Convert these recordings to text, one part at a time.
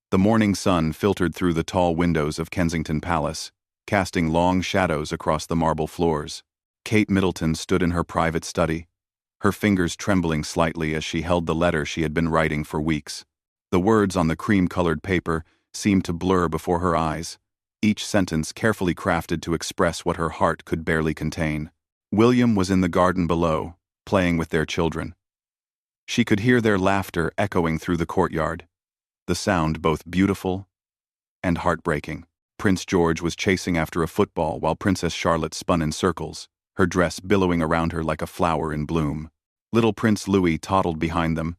The morning sun filtered through the tall windows of Kensington Palace, casting long shadows across the marble floors. Kate Middleton stood in her private study, her fingers trembling slightly as she held the letter she had been writing for weeks. The words on the cream-colored paper seemed to blur before her eyes, each sentence carefully crafted to express what her heart could barely contain. William was in the garden below, playing with their children. She could hear their laughter echoing through the courtyard, the sound both beautiful and heartbreaking. Prince George was chasing after a football while Princess Charlotte spun in circles, her dress billowing around her like a flower in bloom. Little Prince Louis toddled behind them,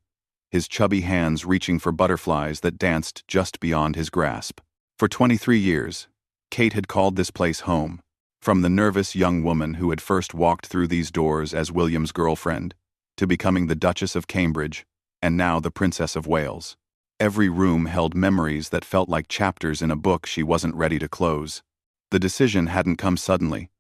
his chubby hands reaching for butterflies that danced just beyond his grasp. For 23 years, Kate had called this place home, from the nervous young woman who had first walked through these doors as William's girlfriend, to becoming the Duchess of Cambridge, and now the Princess of Wales. Every room held memories that felt like chapters in a book she wasn't ready to close. The decision hadn't come suddenly.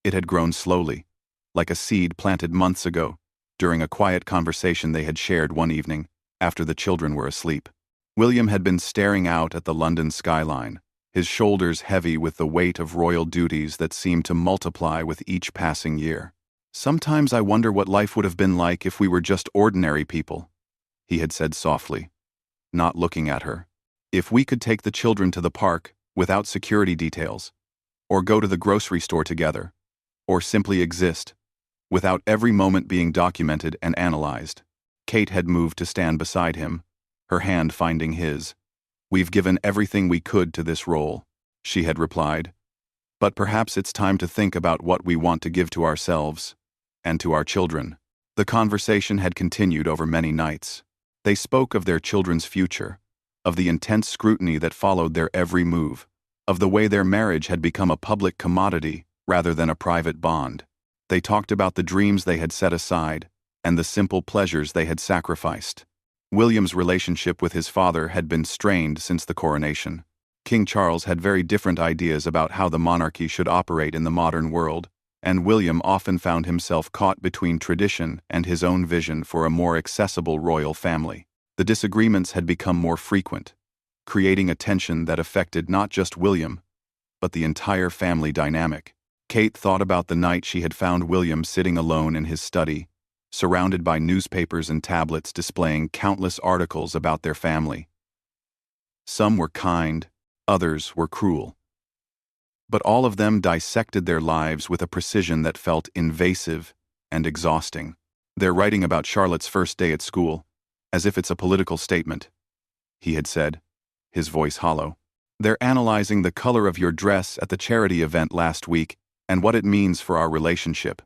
It had grown slowly, like a seed planted months ago, during a quiet conversation they had shared one evening, after the children were asleep. William had been staring out at the London skyline, his shoulders heavy with the weight of royal duties that seemed to multiply with each passing year. "Sometimes I wonder what life would have been like if we were just ordinary people," he had said softly, not looking at her. "If we could take the children to the park without security details, or go to the grocery store together, or simply exist, without every moment being documented and analyzed." Kate had moved to stand beside him, her hand finding his. "We've given everything we could to this role," she had replied. "But perhaps it's time to think about what we want to give to ourselves and to our children." The conversation had continued over many nights. They spoke of their children's future, of the intense scrutiny that followed their every move, of the way their marriage had become a public commodity rather than a private bond. They talked about the dreams they had set aside and the simple pleasures they had sacrificed. William's relationship with his father had been strained since the coronation. King Charles had very different ideas about how the monarchy should operate in the modern world, and William often found himself caught between tradition and his own vision for a more accessible royal family. The disagreements had become more frequent, creating a tension that affected not just William, but the entire family dynamic. Kate thought about the night she had found William sitting alone in his study, surrounded by newspapers and tablets displaying countless articles about their family. Some were kind, others were cruel. But all of them dissected their lives with a precision that felt invasive and exhausting. "They're writing about Charlotte's first day at school, as if it's a political statement," he had said, his voice hollow. "They're analyzing the color of your dress at the charity event last week and what it means for our relationship.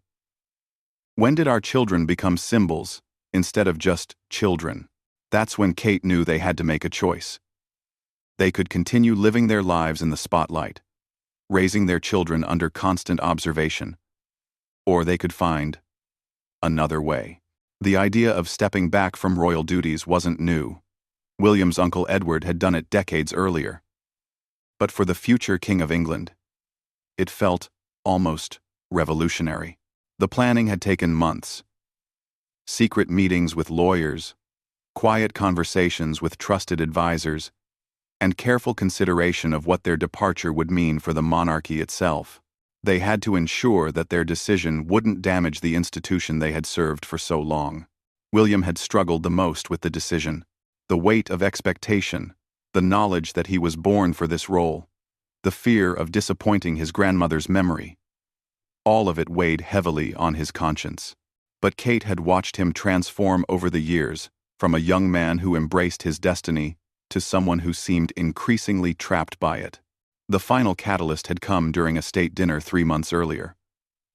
When did our children become symbols instead of just children?" That's when Kate knew they had to make a choice. They could continue living their lives in the spotlight, raising their children under constant observation, or they could find another way. The idea of stepping back from royal duties wasn't new. William's uncle Edward had done it decades earlier. But for the future King of England, it felt almost revolutionary. The planning had taken months. Secret meetings with lawyers, quiet conversations with trusted advisors, and careful consideration of what their departure would mean for the monarchy itself. They had to ensure that their decision wouldn't damage the institution they had served for so long. William had struggled the most with the decision. The weight of expectation, the knowledge that he was born for this role, the fear of disappointing his grandmother's memory. All of it weighed heavily on his conscience. But Kate had watched him transform over the years, from a young man who embraced his destiny to someone who seemed increasingly trapped by it. The final catalyst had come during a state dinner 3 months earlier.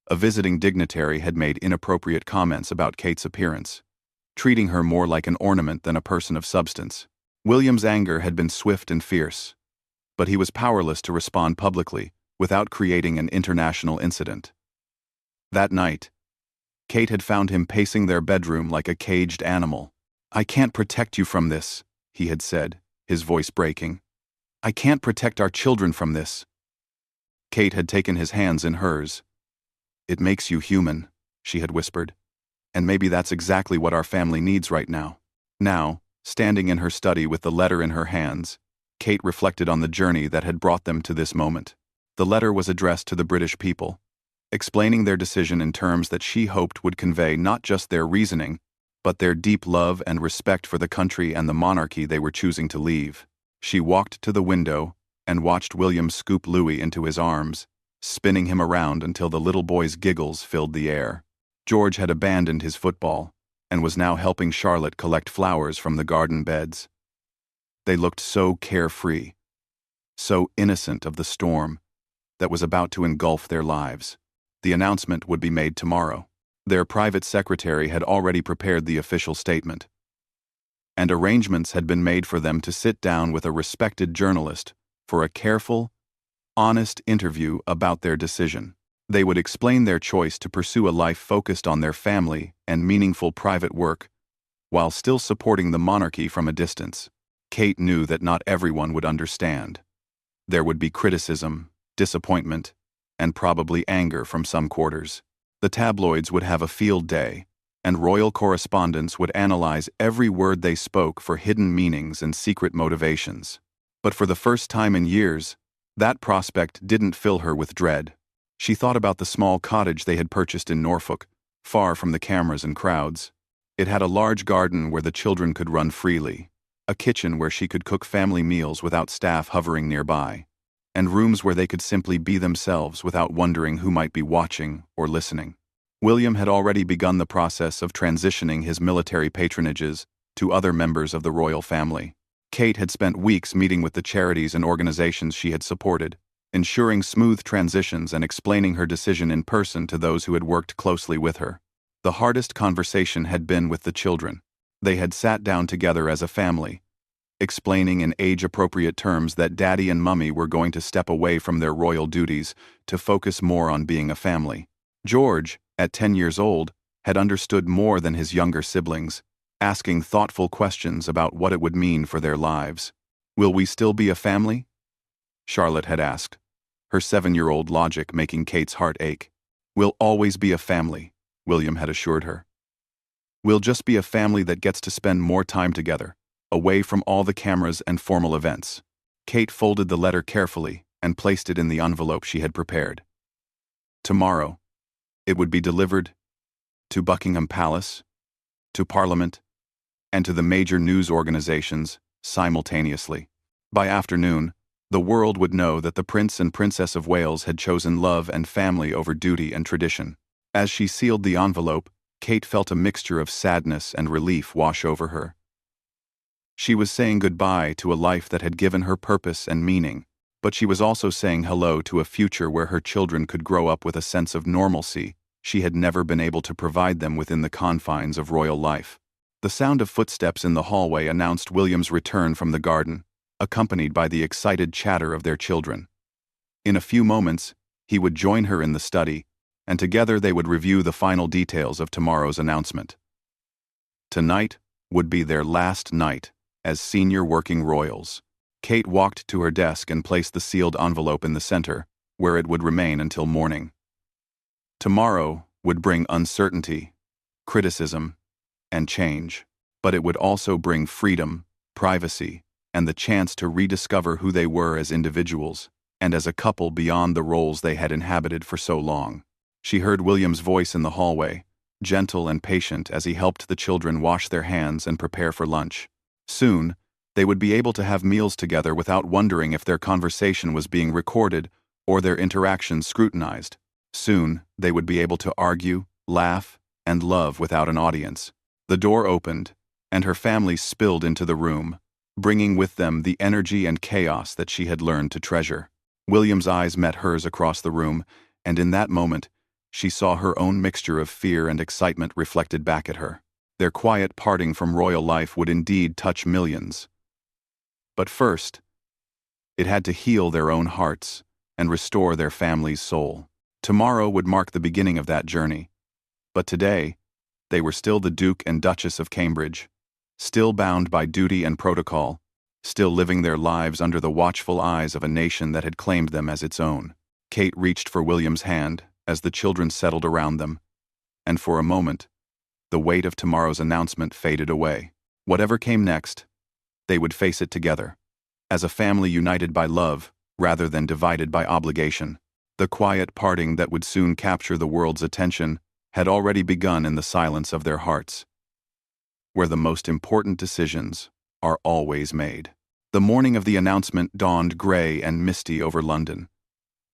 A visiting dignitary had made inappropriate comments about Kate's appearance, treating her more like an ornament than a person of substance. William's anger had been swift and fierce, but he was powerless to respond publicly without creating an international incident. That night, Kate had found him pacing their bedroom like a caged animal. "I can't protect you from this," he had said, his voice breaking. "I can't protect our children from this." Kate had taken his hands in hers. "It makes you human," she had whispered. "And maybe that's exactly what our family needs right now." Now, standing in her study with the letter in her hands, Kate reflected on the journey that had brought them to this moment. The letter was addressed to the British people, explaining their decision in terms that she hoped would convey not just their reasoning, but their deep love and respect for the country and the monarchy they were choosing to leave. She walked to the window and watched William scoop Louis into his arms, spinning him around until the little boy's giggles filled the air. George had abandoned his football and was now helping Charlotte collect flowers from the garden beds. They looked so carefree, so innocent of the storm that was about to engulf their lives. The announcement would be made tomorrow. Their private secretary had already prepared the official statement, and arrangements had been made for them to sit down with a respected journalist for a careful, honest interview about their decision. They would explain their choice to pursue a life focused on their family and meaningful private work, while still supporting the monarchy from a distance. Kate knew that not everyone would understand. There would be criticism, disappointment, and probably anger from some quarters. The tabloids would have a field day, and royal correspondents would analyze every word they spoke for hidden meanings and secret motivations. But for the first time in years, that prospect didn't fill her with dread. She thought about the small cottage they had purchased in Norfolk, far from the cameras and crowds. It had a large garden where the children could run freely, a kitchen where she could cook family meals without staff hovering nearby, and rooms where they could simply be themselves without wondering who might be watching or listening. William had already begun the process of transitioning his military patronages to other members of the royal family. Kate had spent weeks meeting with the charities and organizations she had supported, ensuring smooth transitions and explaining her decision in person to those who had worked closely with her. The hardest conversation had been with the children. They had sat down together as a family, explaining in age-appropriate terms that Daddy and Mummy were going to step away from their royal duties to focus more on being a family. George, at 10 years old, had understood more than his younger siblings, asking thoughtful questions about what it would mean for their lives. "Will we still be a family?" Charlotte had asked, her 7-year-old logic making Kate's heart ache. "We'll always be a family," William had assured her. "We'll just be a family that gets to spend more time together, away from all the cameras and formal events." Kate folded the letter carefully and placed it in the envelope she had prepared. Tomorrow, it would be delivered to Buckingham Palace, to Parliament, and to the major news organizations simultaneously. By afternoon, the world would know that the Prince and Princess of Wales had chosen love and family over duty and tradition. As she sealed the envelope, Kate felt a mixture of sadness and relief wash over her. She was saying goodbye to a life that had given her purpose and meaning, but she was also saying hello to a future where her children could grow up with a sense of normalcy she had never been able to provide them within the confines of royal life. The sound of footsteps in the hallway announced William's return from the garden, accompanied by the excited chatter of their children. In a few moments, he would join her in the study, and together they would review the final details of tomorrow's announcement. Tonight would be their last night as senior working royals. Kate walked to her desk and placed the sealed envelope in the center, where it would remain until morning. Tomorrow would bring uncertainty, criticism, and change, but it would also bring freedom, privacy, and the chance to rediscover who they were as individuals and as a couple beyond the roles they had inhabited for so long. She heard William's voice in the hallway, gentle and patient as he helped the children wash their hands and prepare for lunch. Soon, they would be able to have meals together without wondering if their conversation was being recorded or their interactions scrutinized. Soon, they would be able to argue, laugh, and love without an audience. The door opened, and her family spilled into the room, bringing with them the energy and chaos that she had learned to treasure. William's eyes met hers across the room, and in that moment, she saw her own mixture of fear and excitement reflected back at her. Their quiet parting from royal life would indeed touch millions. But first, it had to heal their own hearts and restore their family's soul. Tomorrow would mark the beginning of that journey. But today, they were still the Duke and Duchess of Cambridge, still bound by duty and protocol, still living their lives under the watchful eyes of a nation that had claimed them as its own. Kate reached for William's hand as the children settled around them, and for a moment, the weight of tomorrow's announcement faded away. Whatever came next, they would face it together. as a family united by love, rather than divided by obligation. The quiet parting that would soon capture the world's attention had already begun in the silence of their hearts, where the most important decisions are always made. The morning of the announcement dawned gray and misty over London,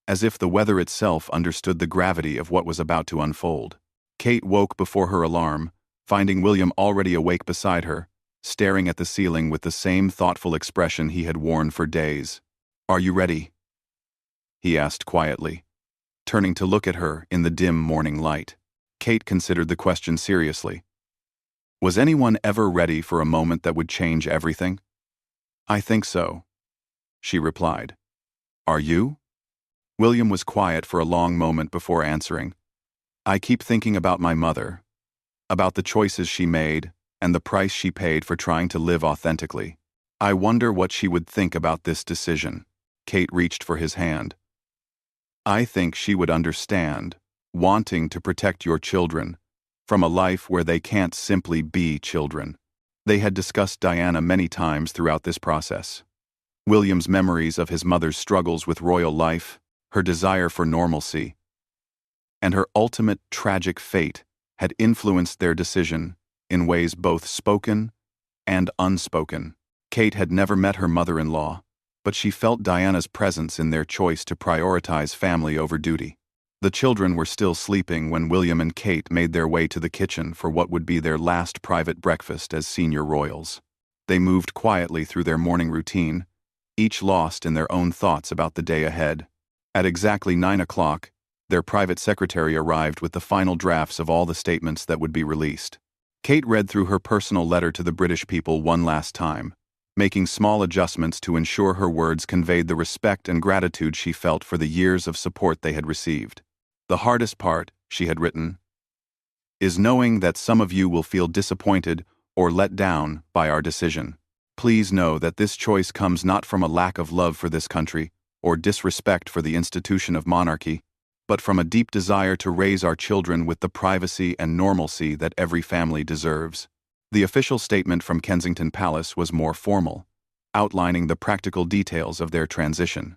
as if the weather itself understood the gravity of what was about to unfold. Kate woke before her alarm, finding William already awake beside her, staring at the ceiling with the same thoughtful expression he had worn for days. "Are you ready?" he asked quietly, turning to look at her in the dim morning light. Kate considered the question seriously. Was anyone ever ready for a moment that would change everything? "I think so," she replied. "Are you?" William was quiet for a long moment before answering. "I keep thinking about my mother, about the choices she made, and the price she paid for trying to live authentically. I wonder what she would think about this decision." Kate reached for his hand. "I think she would understand, wanting to protect your children from a life where they can't simply be children." They had discussed Diana many times throughout this process. William's memories of his mother's struggles with royal life, her desire for normalcy, and her ultimate tragic fate had influenced their decision in ways both spoken and unspoken. Kate had never met her mother-in-law, but she felt Diana's presence in their choice to prioritize family over duty. The children were still sleeping when William and Kate made their way to the kitchen for what would be their last private breakfast as senior royals. They moved quietly through their morning routine, each lost in their own thoughts about the day ahead. At exactly 9 o'clock, their private secretary arrived with the final drafts of all the statements that would be released. Kate read through her personal letter to the British people one last time, making small adjustments to ensure her words conveyed the respect and gratitude she felt for the years of support they had received. "The hardest part," she had written, "is knowing that some of you will feel disappointed or let down by our decision. Please know that this choice comes not from a lack of love for this country or disrespect for the institution of monarchy, but from a deep desire to raise our children with the privacy and normalcy that every family deserves." The official statement from Kensington Palace was more formal, outlining the practical details of their transition.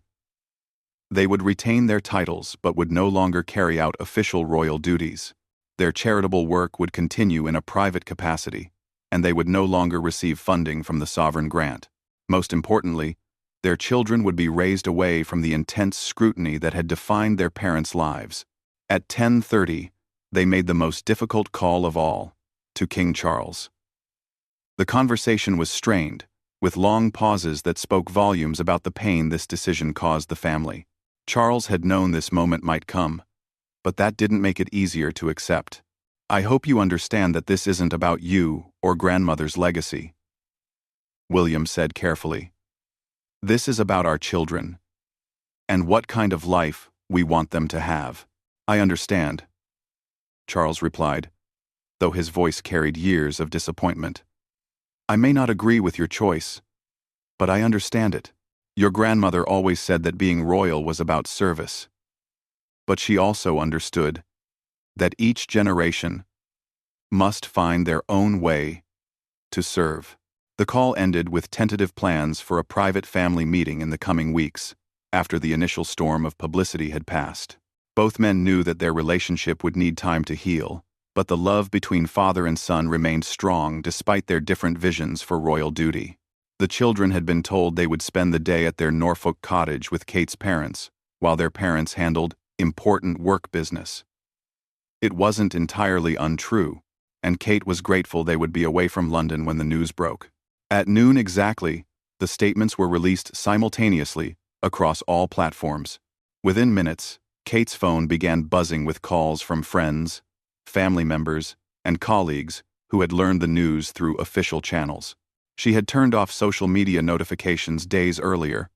They would retain their titles but would no longer carry out official royal duties. Their charitable work would continue in a private capacity, and they would no longer receive funding from the sovereign grant. Most importantly, their children would be raised away from the intense scrutiny that had defined their parents' lives. At 10:30, they made the most difficult call of all, to King Charles. The conversation was strained, with long pauses that spoke volumes about the pain this decision caused the family. Charles had known this moment might come, but that didn't make it easier to accept. "I hope you understand that this isn't about you or grandmother's legacy," William said carefully. "This is about our children, and what kind of life we want them to have." "I understand," Charles replied, though his voice carried years of disappointment. "I may not agree with your choice, but I understand it. Your grandmother always said that being royal was about service. But she also understood that each generation must find their own way to serve." The call ended with tentative plans for a private family meeting in the coming weeks, after the initial storm of publicity had passed. Both men knew that their relationship would need time to heal, but the love between father and son remained strong despite their different visions for royal duty. The children had been told they would spend the day at their Norfolk cottage with Kate's parents, while their parents handled important work business. It wasn't entirely untrue, and Kate was grateful they would be away from London when the news broke. At noon exactly, the statements were released simultaneously across all platforms. Within minutes, Kate's phone began buzzing with calls from friends, family members, and colleagues who had learned the news through official channels. She had turned off social media notifications days earlier,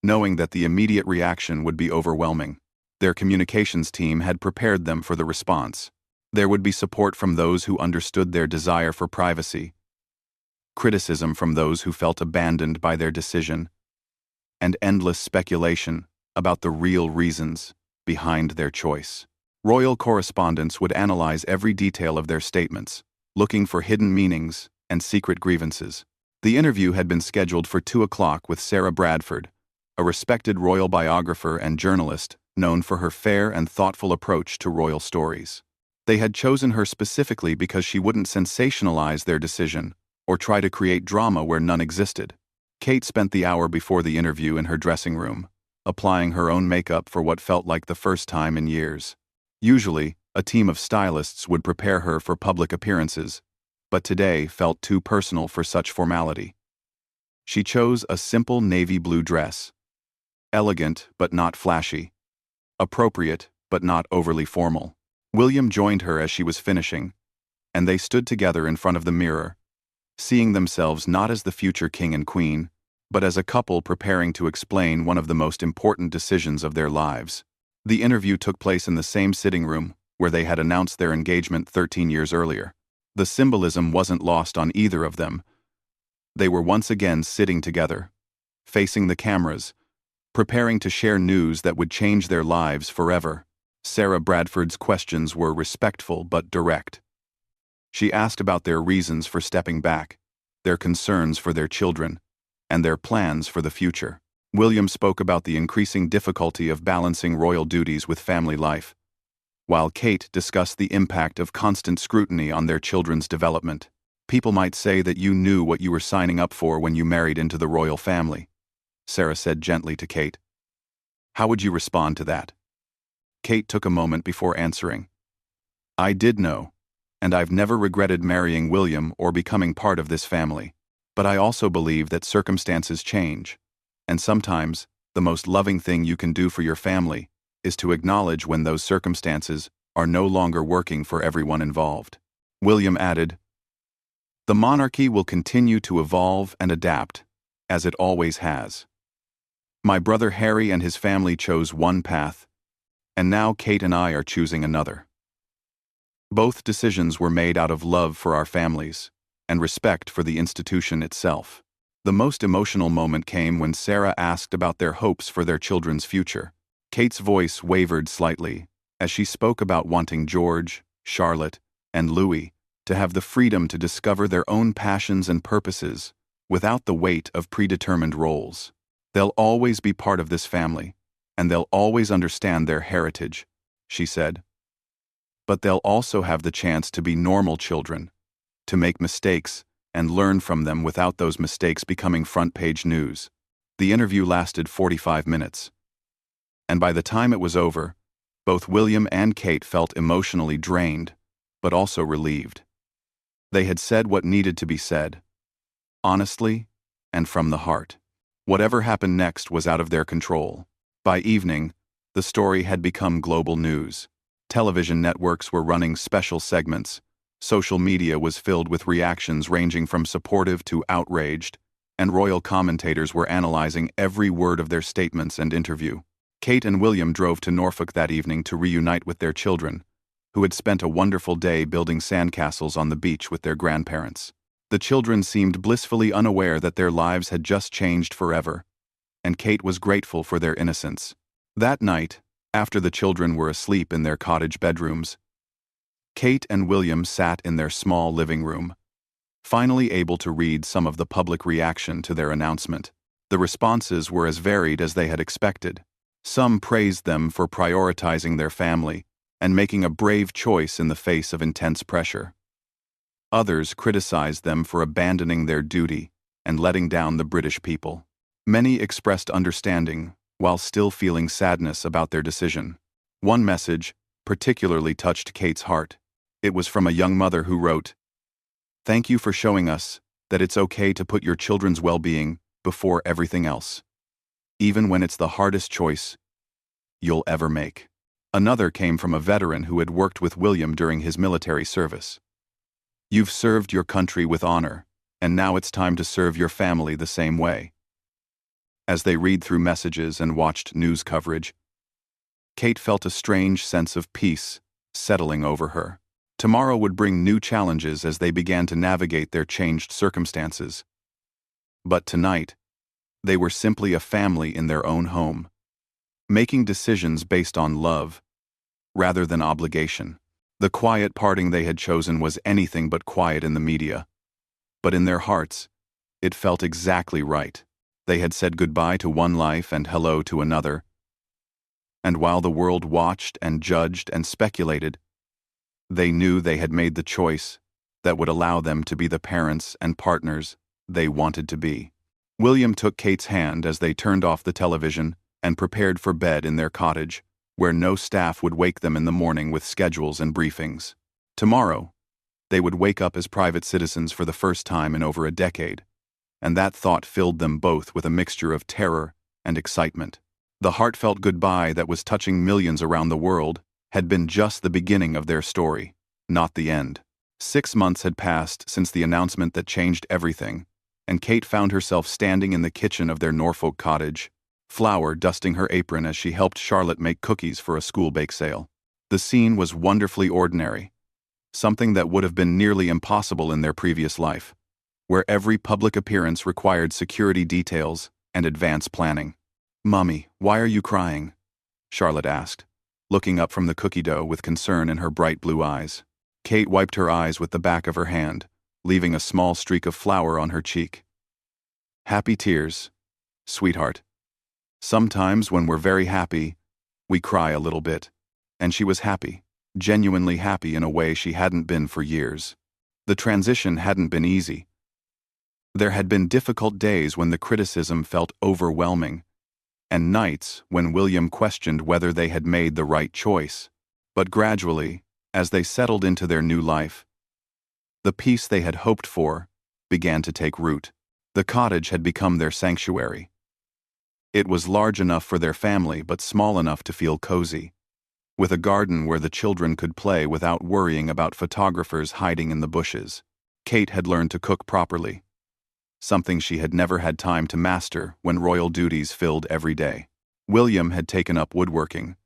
knowing that the immediate reaction would be overwhelming. Their communications team had prepared them for the response. There would be support from those who understood their desire for privacy, criticism from those who felt abandoned by their decision, and endless speculation about the real reasons behind their choice. Royal correspondents would analyze every detail of their statements, looking for hidden meanings and secret grievances. The interview had been scheduled for 2 o'clock with Sarah Bradford, a respected royal biographer and journalist known for her fair and thoughtful approach to royal stories. They had chosen her specifically because she wouldn't sensationalize their decision or try to create drama where none existed. Kate spent the hour before the interview in her dressing room, applying her own makeup for what felt like the first time in years. Usually, a team of stylists would prepare her for public appearances, but today felt too personal for such formality. She chose a simple navy blue dress. Elegant but not flashy. Appropriate but not overly formal. William joined her as she was finishing, and they stood together in front of the mirror, seeing themselves not as the future king and queen, but as a couple preparing to explain one of the most important decisions of their lives. The interview took place in the same sitting room where they had announced their engagement 13 years earlier. The symbolism wasn't lost on either of them. They were once again sitting together, facing the cameras, preparing to share news that would change their lives forever. Sarah Bradford's questions were respectful but direct. She asked about their reasons for stepping back, their concerns for their children, and their plans for the future. William spoke about the increasing difficulty of balancing royal duties with family life, while Kate discussed the impact of constant scrutiny on their children's development. People might say that you knew what you were signing up for when you married into the royal family, Sarah said gently to Kate. How would you respond to that? Kate took a moment before answering. I did know, and I've never regretted marrying William or becoming part of this family. But I also believe that circumstances change, and sometimes the most loving thing you can do for your family is to acknowledge when those circumstances are no longer working for everyone involved. William added, the monarchy will continue to evolve and adapt, as it always has. My brother Harry and his family chose one path, and now Kate and I are choosing another. Both decisions were made out of love for our families and respect for the institution itself. The most emotional moment came when Sarah asked about their hopes for their children's future. Kate's voice wavered slightly as she spoke about wanting George, Charlotte, and Louis to have the freedom to discover their own passions and purposes without the weight of predetermined roles. They'll always be part of this family, and they'll always understand their heritage, she said. But they'll also have the chance to be normal children, to make mistakes and learn from them without those mistakes becoming front-page news. The interview lasted 45 minutes. And by the time it was over, both William and Kate felt emotionally drained, but also relieved. They had said what needed to be said, honestly and from the heart. Whatever happened next was out of their control. By evening, the story had become global news. Television networks were running special segments. Social media was filled with reactions ranging from supportive to outraged, and royal commentators were analyzing every word of their statements and interview. Kate and William drove to Norfolk that evening to reunite with their children, who had spent a wonderful day building sandcastles on the beach with their grandparents. The children seemed blissfully unaware that their lives had just changed forever, and Kate was grateful for their innocence. That night, after the children were asleep in their cottage bedrooms, Kate and William sat in their small living room, finally able to read some of the public reaction to their announcement. The responses were as varied as they had expected. Some praised them for prioritizing their family and making a brave choice in the face of intense pressure. Others criticized them for abandoning their duty and letting down the British people. Many expressed understanding while still feeling sadness about their decision. One message particularly touched Kate's heart. It was from a young mother who wrote, "Thank you for showing us that it's okay to put your children's well-being before everything else, even when it's the hardest choice you'll ever make." Another came from a veteran who had worked with William during his military service. "You've served your country with honor, and now it's time to serve your family the same way." As they read through messages and watched news coverage, Kate felt a strange sense of peace settling over her. Tomorrow would bring new challenges as they began to navigate their changed circumstances. But tonight, they were simply a family in their own home, making decisions based on love rather than obligation. The quiet parting they had chosen was anything but quiet in the media, but in their hearts, It felt exactly right. They had said goodbye to one life and hello to another, and while the world watched and judged and speculated, they knew they had made the choice that would allow them to be the parents and partners they wanted to be. William took Kate's hand as they turned off the television and prepared for bed in their cottage, where no staff would wake them in the morning with schedules and briefings. Tomorrow, they would wake up as private citizens for the first time in over a decade, and that thought filled them both with a mixture of terror and excitement. The heartfelt goodbye that was touching millions around the world had been just the beginning of their story, not the end. 6 months had passed since the announcement that changed everything, and Kate found herself standing in the kitchen of their Norfolk cottage, flour dusting her apron as she helped Charlotte make cookies for a school bake sale. The scene was wonderfully ordinary, something that would have been nearly impossible in their previous life, where every public appearance required security details and advance planning. "Mommy, why are you crying?" Charlotte asked, looking up from the cookie dough with concern in her bright blue eyes. Kate wiped her eyes with the back of her hand, leaving a small streak of flour on her cheek. "Happy tears, sweetheart. Sometimes when we're very happy, we cry a little bit." And she was happy, genuinely happy in a way she hadn't been for years. The transition hadn't been easy. There had been difficult days when the criticism felt overwhelming, and nights when William questioned whether they had made the right choice. But gradually, as they settled into their new life, the peace they had hoped for began to take root. The cottage had become their sanctuary. It was large enough for their family but small enough to feel cozy, with a garden where the children could play without worrying about photographers hiding in the bushes. Kate had learned to cook properly, something she had never had time to master when royal duties filled every day. William had taken up woodworking,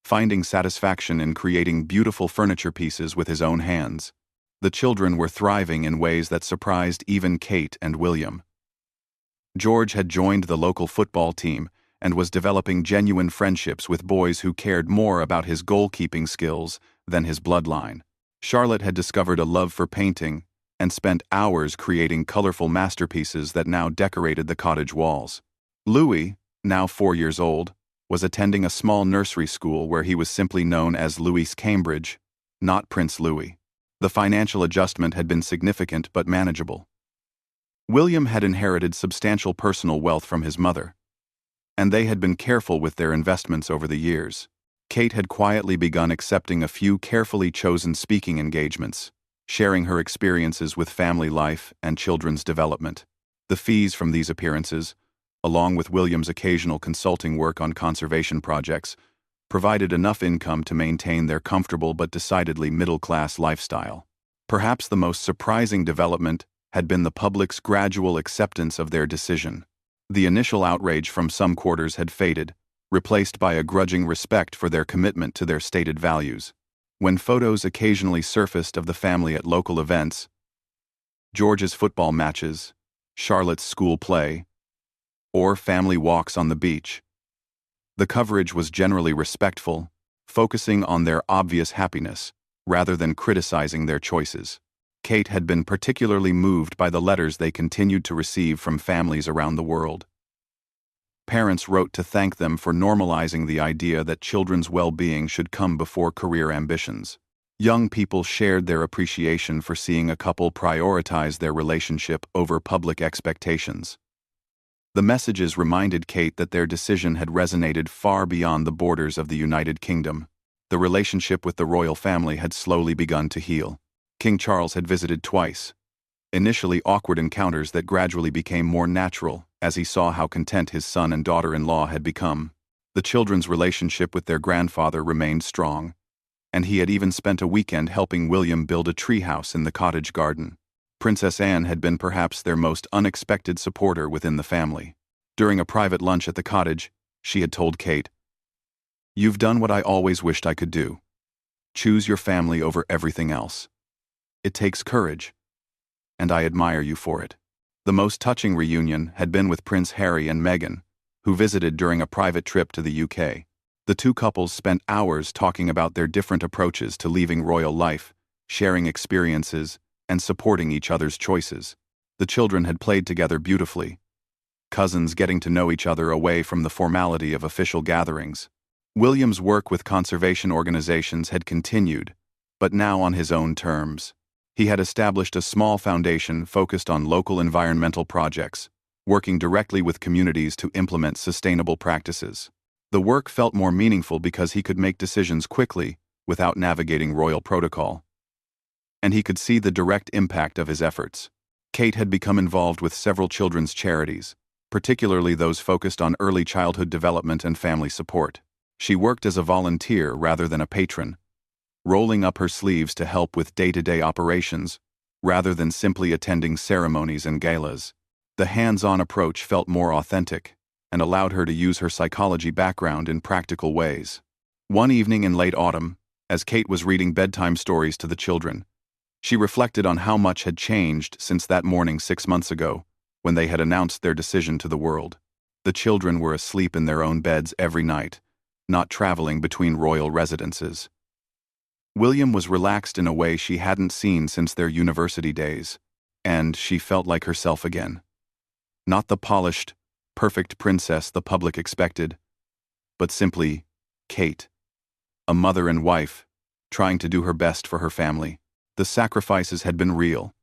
finding satisfaction in creating beautiful furniture pieces with his own hands. The children were thriving in ways that surprised even Kate and William. George had joined the local football team and was developing genuine friendships with boys who cared more about his goalkeeping skills than his bloodline. Charlotte had discovered a love for painting and spent hours creating colorful masterpieces that now decorated the cottage walls. Louis, now 4 years old, was attending a small nursery school where he was simply known as Louis Cambridge, not Prince Louis. The financial adjustment had been significant but manageable. William had inherited substantial personal wealth from his mother, and they had been careful with their investments over the years. Kate had quietly begun accepting a few carefully chosen speaking engagements, sharing her experiences with family life and children's development. The fees from these appearances, along with William's occasional consulting work on conservation projects, provided enough income to maintain their comfortable but decidedly middle-class lifestyle. Perhaps the most surprising development had been the public's gradual acceptance of their decision. The initial outrage from some quarters had faded, replaced by a grudging respect for their commitment to their stated values. When photos occasionally surfaced of the family at local events, George's football matches, Charlotte's school play, or family walks on the beach, the coverage was generally respectful, focusing on their obvious happiness rather than criticizing their choices. Kate had been particularly moved by the letters they continued to receive from families around the world. Parents wrote to thank them for normalizing the idea that children's well-being should come before career ambitions. Young people shared their appreciation for seeing a couple prioritize their relationship over public expectations. The messages reminded Kate that their decision had resonated far beyond the borders of the United Kingdom. The relationship with the royal family had slowly begun to heal. King Charles had visited twice, initially awkward encounters that gradually became more natural as he saw how content his son and daughter-in-law had become. The children's relationship with their grandfather remained strong, and he had even spent a weekend helping William build a treehouse in the cottage garden. Princess Anne had been perhaps their most unexpected supporter within the family. During a private lunch at the cottage, she had told Kate, "You've done what I always wished I could do. Choose your family over everything else. It takes courage, and I admire you for it." The most touching reunion had been with Prince Harry and Meghan, who visited during a private trip to the UK. The two couples spent hours talking about their different approaches to leaving royal life, sharing experiences, and supporting each other's choices. The children had played together beautifully, cousins getting to know each other away from the formality of official gatherings. William's work with conservation organizations had continued, but now on his own terms. He had established a small foundation focused on local environmental projects, working directly with communities to implement sustainable practices. The work felt more meaningful because he could make decisions quickly without navigating royal protocol. And he could see the direct impact of his efforts. Kate had become involved with several children's charities, particularly those focused on early childhood development and family support. She worked as a volunteer rather than a patron, rolling up her sleeves to help with day-to-day operations, rather than simply attending ceremonies and galas. The hands-on approach felt more authentic, and allowed her to use her psychology background in practical ways. One evening in late autumn, as Kate was reading bedtime stories to the children, she reflected on how much had changed since that morning 6 months ago, when they had announced their decision to the world. The children were asleep in their own beds every night, not traveling between royal residences. William was relaxed in a way she hadn't seen since their university days, and she felt like herself again. Not the polished, perfect princess the public expected, but simply Kate, a mother and wife, trying to do her best for her family. The sacrifices had been real.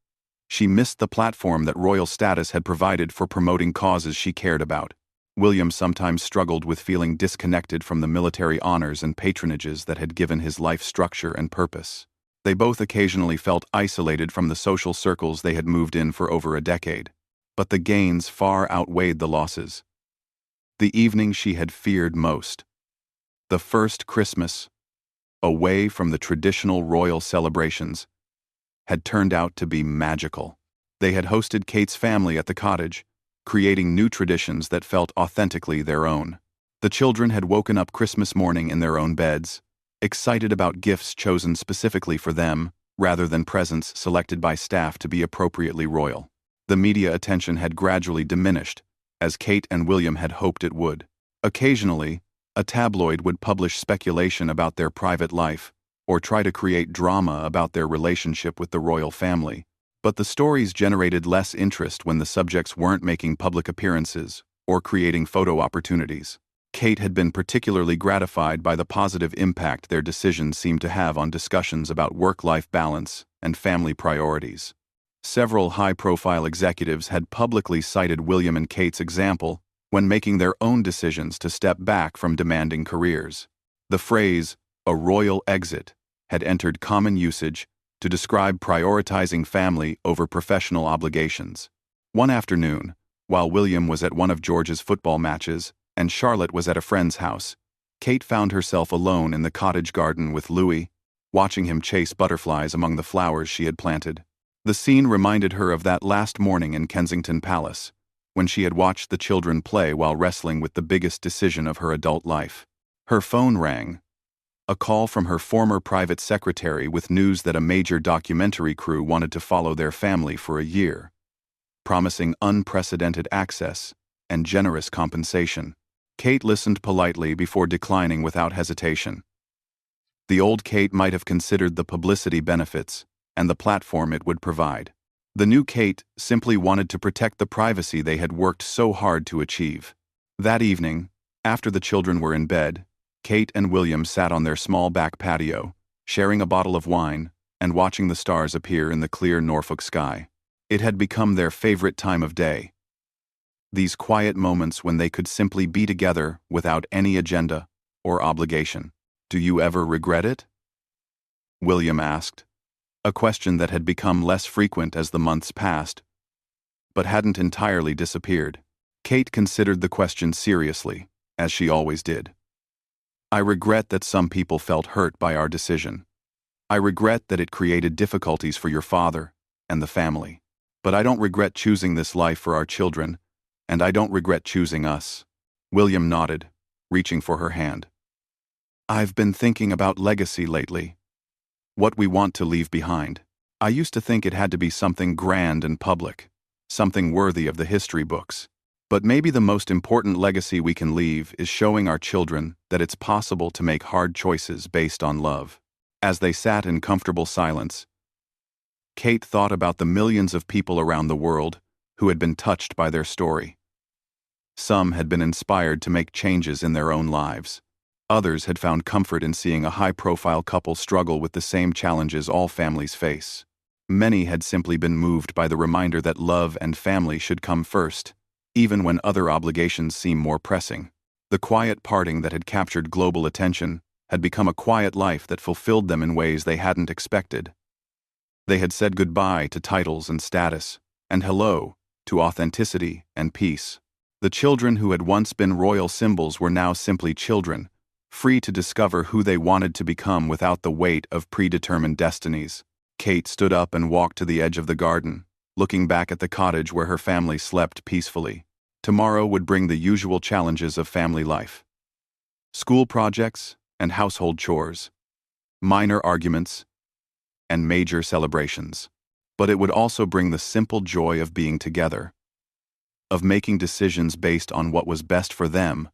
She missed the platform that royal status had provided for promoting causes she cared about. William sometimes struggled with feeling disconnected from the military honors and patronages that had given his life structure and purpose. They both occasionally felt isolated from the social circles they had moved in for over a decade. But the gains far outweighed the losses. The evening she had feared most, the first Christmas, away from the traditional royal celebrations, had turned out to be magical. They had hosted Kate's family at the cottage, creating new traditions that felt authentically their own. The children had woken up Christmas morning in their own beds, excited about gifts chosen specifically for them, rather than presents selected by staff to be appropriately royal. The media attention had gradually diminished, as Kate and William had hoped it would. Occasionally, a tabloid would publish speculation about their private life, or try to create drama about their relationship with the royal family. But the stories generated less interest when the subjects weren't making public appearances or creating photo opportunities. Kate had been particularly gratified by the positive impact their decisions seemed to have on discussions about work-life balance and family priorities. Several high-profile executives had publicly cited William and Kate's example when making their own decisions to step back from demanding careers. The phrase, "a royal exit," had entered common usage to describe prioritizing family over professional obligations. One afternoon, while William was at one of George's football matches and Charlotte was at a friend's house, Kate found herself alone in the cottage garden with Louis, watching him chase butterflies among the flowers she had planted. The scene reminded her of that last morning in Kensington Palace, when she had watched the children play while wrestling with the biggest decision of her adult life. Her phone rang, a call from her former private secretary with news that a major documentary crew wanted to follow their family for a year, promising unprecedented access and generous compensation. Kate listened politely before declining without hesitation. The old Kate might have considered the publicity benefits and the platform it would provide. The new Kate simply wanted to protect the privacy they had worked so hard to achieve. That evening, after the children were in bed, Kate and William sat on their small back patio, sharing a bottle of wine and watching the stars appear in the clear Norfolk sky. It had become their favorite time of day. These quiet moments when they could simply be together without any agenda or obligation. "Do you ever regret it?" William asked, a question that had become less frequent as the months passed, but hadn't entirely disappeared. Kate considered the question seriously, as she always did. "I regret that some people felt hurt by our decision. I regret that it created difficulties for your father and the family. But I don't regret choosing this life for our children, and I don't regret choosing us." William nodded, reaching for her hand. "I've been thinking about legacy lately. What we want to leave behind. I used to think it had to be something grand and public, something worthy of the history books. But maybe the most important legacy we can leave is showing our children that it's possible to make hard choices based on love." As they sat in comfortable silence, Kate thought about the millions of people around the world who had been touched by their story. Some had been inspired to make changes in their own lives. Others had found comfort in seeing a high-profile couple struggle with the same challenges all families face. Many had simply been moved by the reminder that love and family should come first, even when other obligations seem more pressing. The quiet parting that had captured global attention had become a quiet life that fulfilled them in ways they hadn't expected. They had said goodbye to titles and status, and hello to authenticity and peace. The children who had once been royal symbols were now simply children, free to discover who they wanted to become without the weight of predetermined destinies. Kate stood up and walked to the edge of the garden, looking back at the cottage where her family slept peacefully. Tomorrow would bring the usual challenges of family life. School projects and household chores, minor arguments, and major celebrations. But it would also bring the simple joy of being together, of making decisions based on what was best for them,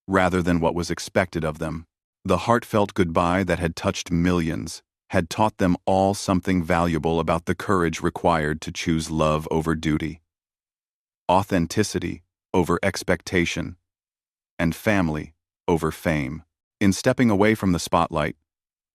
rather than what was expected of them. The heartfelt goodbye that had touched millions had taught them all something valuable about the courage required to choose love over duty, authenticity over expectation, and family over fame. In stepping away from the spotlight,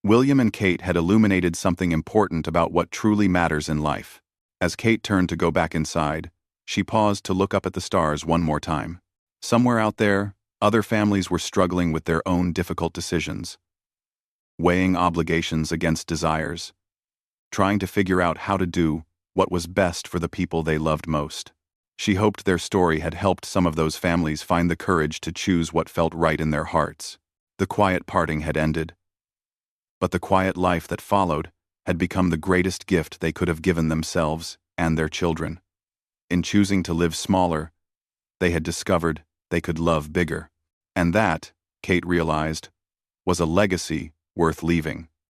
William and Kate had illuminated something important about what truly matters in life. As Kate turned to go back inside, she paused to look up at the stars one more time. Somewhere out there, other families were struggling with their own difficult decisions, weighing obligations against desires, trying to figure out how to do what was best for the people they loved most. She hoped their story had helped some of those families find the courage to choose what felt right in their hearts. The quiet parting had ended, but the quiet life that followed had become the greatest gift they could have given themselves and their children. In choosing to live smaller, they had discovered they could love bigger. And that, Kate realized, was a legacy worth leaving.